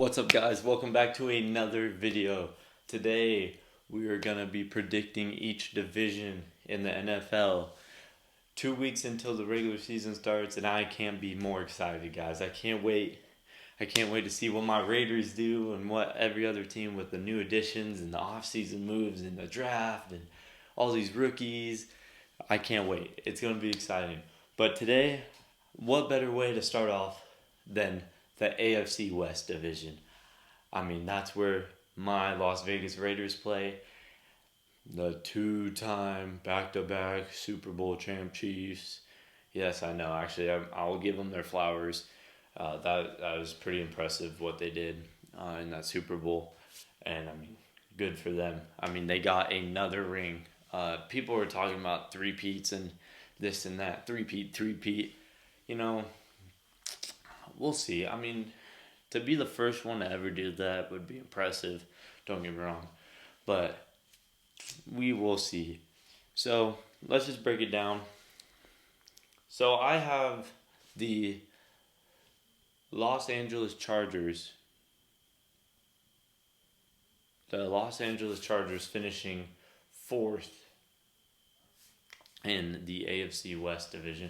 What's up, guys? Welcome back to another video. Today we are going to be predicting each division in the NFL. 2 weeks until the regular season starts, and I can't be more excited, guys. I can't wait. I can't wait to see what my Raiders do and what every other team with the new additions and the offseason moves and the draft and all these rookies. I can't wait. It's going to be exciting. But today, what better way to start off than the AFC West division? I mean, that's where my Las Vegas Raiders play. The two-time back-to-back Super Bowl champ Chiefs. Yes, I know. Actually, I'll give them their flowers. That was pretty impressive what they did in that Super Bowl. And, I mean, good for them. I mean, they got another ring. People were talking about three-peats and this and that. Three-peat. You know, we'll see. I mean, to be the first one to ever do that would be impressive. Don't get me wrong. But we will see. So, let's just break it down. So, I have the Los Angeles Chargers. The Los Angeles Chargers finishing fourth in the AFC West division.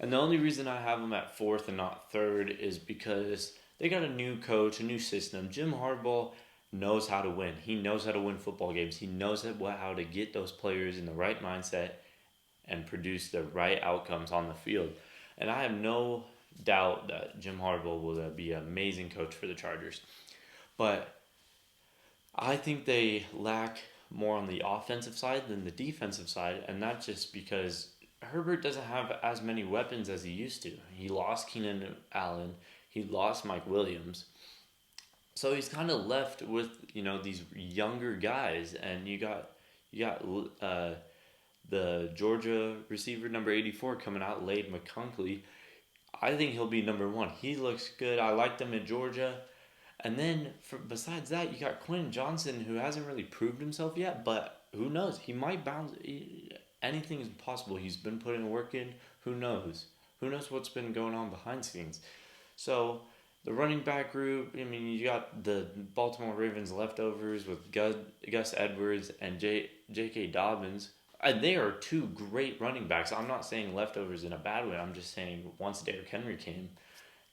And the only reason I have them at fourth and not third is because they got a new coach, a new system. Jim Harbaugh knows how to win. He knows how to win football games. He knows how to get those players in the right mindset and produce the right outcomes on the field. And I have no doubt that Jim Harbaugh will be an amazing coach for the Chargers. But I think they lack more on the offensive side than the defensive side, and that's just because Herbert doesn't have as many weapons as he used to. He lost Keenan Allen. He lost Mike Williams. So he's kind of left with, these younger guys. And you got the Georgia receiver, number 84, coming out, Lade McConkey. I think he'll be number one. He looks good. I liked him at Georgia. And then, besides that, you got Quentin Johnson, who hasn't really proved himself yet, but who knows? He might bounce. Anything is possible. He's been putting work in. Who knows? Who knows what's been going on behind the scenes? So, the running back group, I mean, you got the Baltimore Ravens leftovers with Gus Edwards and J.K. Dobbins. They are two great running backs. I'm not saying leftovers in a bad way. I'm just saying once Derrick Henry came,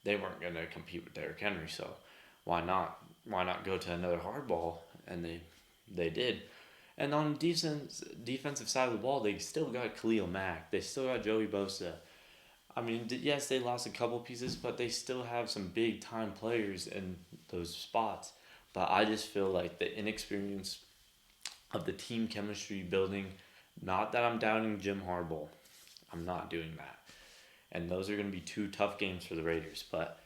they weren't going to compete with Derrick Henry. So, why not? Why not go to another hardball? And they did. And on the defensive side of the ball, they still got Khalil Mack. They still got Joey Bosa. I mean, yes, they lost a couple pieces, but they still have some big-time players in those spots. But I just feel like the inexperience of the team chemistry building, not that I'm doubting Jim Harbaugh. I'm not doing that. And those are going to be two tough games for the Raiders. But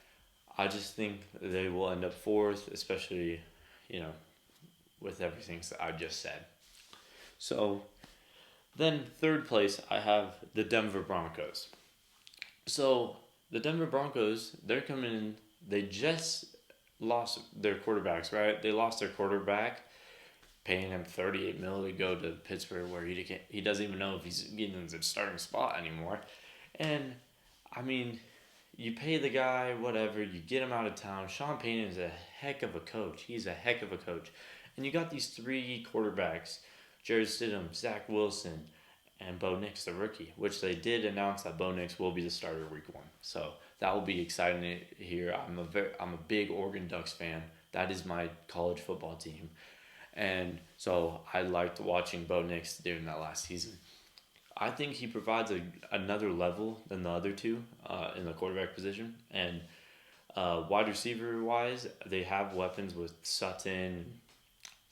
I just think they will end up fourth, especially, with everything that I just said. So, then third place, I have the Denver Broncos. So, the Denver Broncos, they're coming in, they just lost their quarterbacks, right? They lost their quarterback, paying him $38 million to go to Pittsburgh, where he doesn't even know if he's getting the starting spot anymore. And, I mean, you pay the guy, whatever, you get him out of town. Sean Payton is a heck of a coach. He's a heck of a coach. And you got these three quarterbacks, Jared Stidham, Zach Wilson, and Bo Nix, the rookie, which they did announce that Bo Nix will be the starter week 1. So that will be exciting to hear. I'm a big Oregon Ducks fan. That is my college football team. And so I liked watching Bo Nix during that last season. I think he provides another level than the other two in the quarterback position. And wide receiver-wise, they have weapons with Sutton.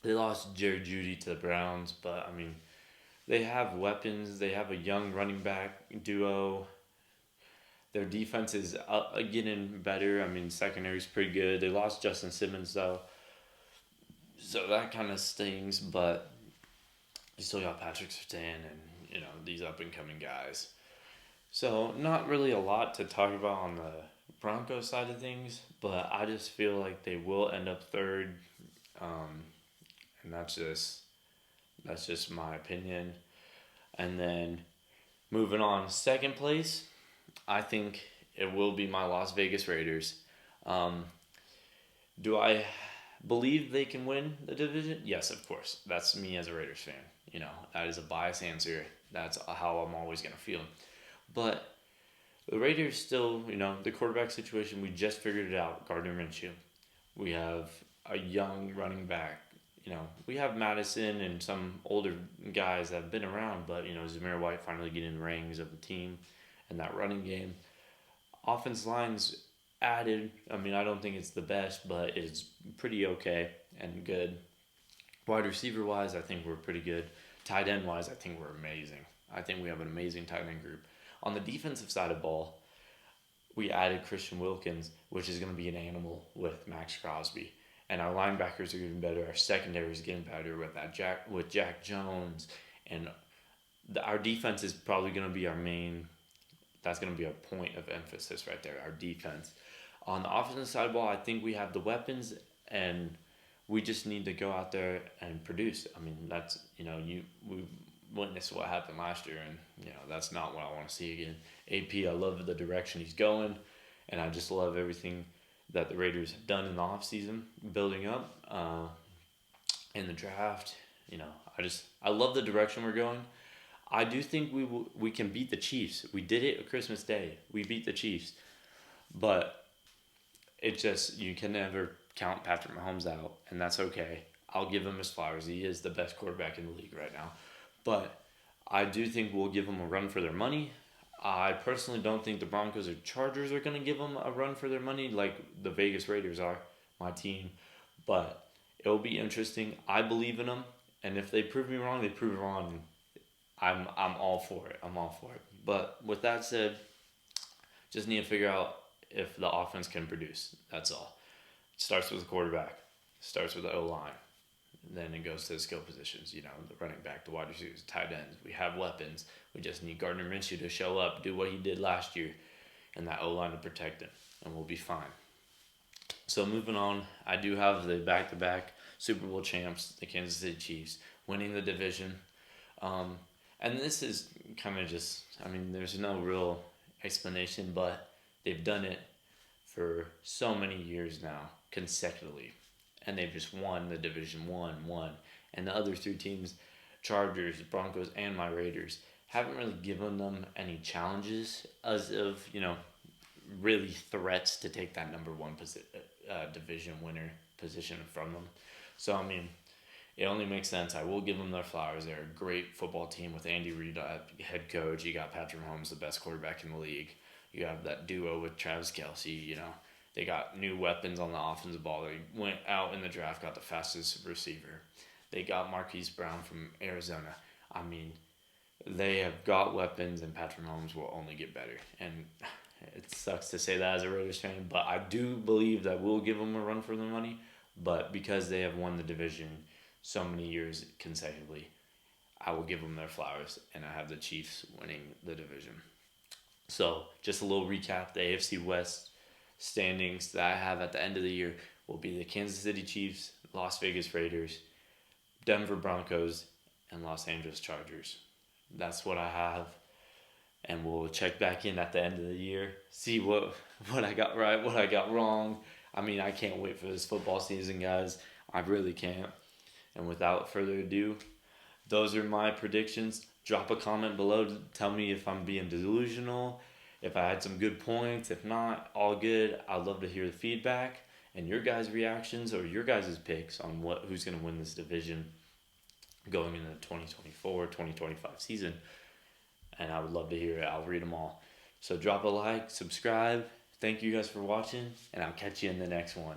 They lost Jerry Jeudy to the Browns, but, I mean, they have weapons. They have a young running back duo. Their defense is getting better. I mean, secondary's pretty good. They lost Justin Simmons, though, so that kind of stings, but you still got Patrick Surtain and, these up-and-coming guys. So, not really a lot to talk about on the Broncos side of things, but I just feel like they will end up third. And that's just my opinion. And then moving on, second place, I think it will be my Las Vegas Raiders. Do I believe they can win the division? Yes, of course. That's me as a Raiders fan. That is a biased answer. That's how I'm always going to feel. But the Raiders still, the quarterback situation, we just figured it out. Gardner Minshew. We have a young running back. We have Madison and some older guys that have been around, but, Zamir White finally getting the reins of the team and that running game. Offense lines added. I don't think it's the best, but it's pretty okay and good. Wide receiver wise, I think we're pretty good. Tight end wise, I think we're amazing. I think we have an amazing tight end group. On the defensive side of the ball, we added Christian Wilkins, which is going to be an animal with Max Crosby. And our linebackers are getting better. Our secondary is getting better with Jack Jones. And our defense is probably going to be our main. That's going to be a point of emphasis right there, our defense. On the offensive side of the ball, I think we have the weapons, and we just need to go out there and produce. That's, we witnessed what happened last year, and, that's not what I want to see again. AP, I love the direction he's going, and I just love everything that the Raiders have done in the offseason, building up in the draft. I love the direction we're going. I do think we can beat the Chiefs. We did it on Christmas Day. We beat the Chiefs. But it just, you can never count Patrick Mahomes out, and that's okay. I'll give him his flowers. He is the best quarterback in the league right now. But I do think we'll give them a run for their money. I personally don't think the Broncos or Chargers are going to give them a run for their money like the Vegas Raiders are, my team. But it will be interesting. I believe in them, and if they prove me wrong, they prove me wrong. I'm all for it. But with that said, just need to figure out if the offense can produce. That's all. It starts with the quarterback. It starts with the O-line. Then it goes to the skill positions, the running back, the wide receivers, tight ends. We have weapons. We just need Gardner Minshew to show up, do what he did last year, and that O-line to protect him, and we'll be fine. So moving on, I do have the back-to-back Super Bowl champs, the Kansas City Chiefs, winning the division. And this is kind of just, there's no real explanation, but they've done it for so many years now, consecutively. And they've just won the division, won. And the other three teams, Chargers, Broncos, and my Raiders, haven't really given them any challenges as of, really threats to take that number one division winner position from them. So, it only makes sense. I will give them their flowers. They're a great football team with Andy Reid head coach. You got Patrick Mahomes, the best quarterback in the league. You have that duo with Travis Kelce, They got new weapons on the offensive ball. They went out in the draft, got the fastest receiver. They got Marquise Brown from Arizona. They have got weapons, and Patrick Mahomes will only get better. And it sucks to say that as a Raiders fan, but I do believe that we'll give them a run for their money. But because they have won the division so many years consecutively, I will give them their flowers, and I have the Chiefs winning the division. So just a little recap, the AFC West standings that I have at the end of the year will be the Kansas City Chiefs, Las Vegas Raiders, Denver Broncos, and Los Angeles Chargers. That's what I have, and we'll check back in at the end of the year, see what I got right, what I got wrong. I can't wait for this football season, guys. I really can't. And without further ado, those are my predictions. Drop a comment below to tell me if I'm being delusional, if I had some good points. If not, all good. I'd love to hear the feedback and your guys' reactions or your guys' picks on who's going to win this division going into the 2024-2025 season. And I would love to hear it. I'll read them all. So drop a like, subscribe. Thank you guys for watching, and I'll catch you in the next one.